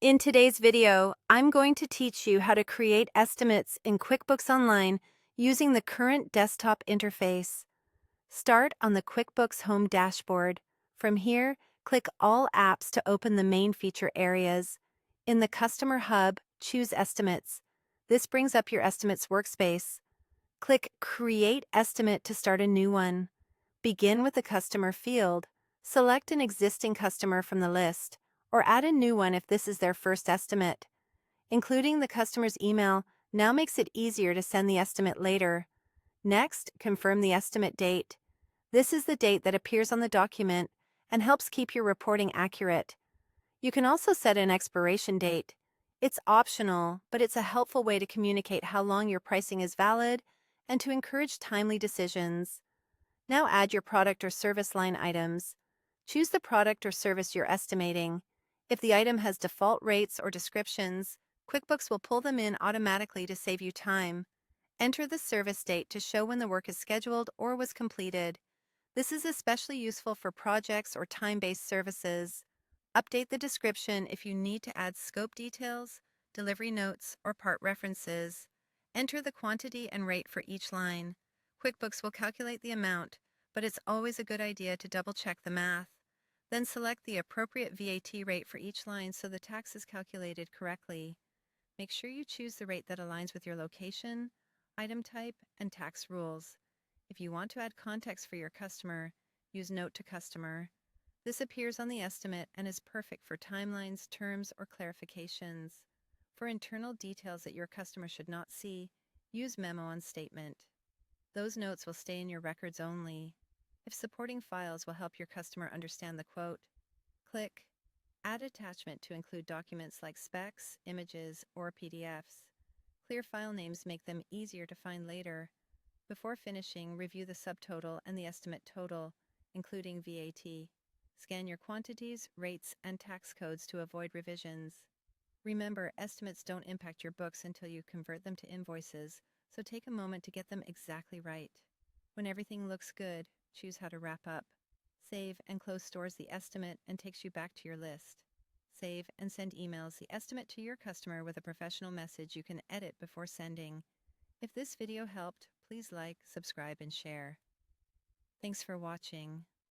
In today's video, I'm going to teach you how to create estimates in QuickBooks Online using the current desktop interface. Start on the QuickBooks Home dashboard. From here, click All Apps to open the main feature areas. In the Customer Hub, choose Estimates. This brings up your Estimates workspace. Click Create Estimate to start a new one. Begin with the Customer field. Select an existing customer from the list, or add a new one if this is their first estimate. Including the customer's email now makes it easier to send the estimate later. Next, confirm the estimate date. This is the date that appears on the document and helps keep your reporting accurate. You can also set an expiration date. It's optional, but it's a helpful way to communicate how long your pricing is valid and to encourage timely decisions. Now add your product or service line items. Choose the product or service you're estimating. If the item has default rates or descriptions, QuickBooks will pull them in automatically to save you time. Enter the service date to show when the work is scheduled or was completed. This is especially useful for projects or time-based services. Update the description if you need to add scope details, delivery notes, or part references. Enter the quantity and rate for each line. QuickBooks will calculate the amount, but it's always a good idea to double-check the math. Then select the appropriate VAT rate for each line so the tax is calculated correctly. Make sure you choose the rate that aligns with your location, item type, and tax rules. If you want to add context for your customer, use Note to Customer. This appears on the estimate and is perfect for timelines, terms, or clarifications. For internal details that your customer should not see, use Memo on Statement. Those notes will stay in your records only. If supporting files will help your customer understand the quote, click Add Attachment to include documents like specs, images, or PDFs. Clear file names make them easier to find later. Before finishing, review the subtotal and the estimate total, including VAT. Scan your quantities, rates, and tax codes to avoid revisions. Remember, estimates don't impact your books until you convert them to invoices, so take a moment to get them exactly right. When everything looks good, choose how to wrap up. Save and close stores the estimate and takes you back to your list. Save and send emails the estimate to your customer with a professional message you can edit before sending. If this video helped, please like, subscribe, and share. Thanks for watching.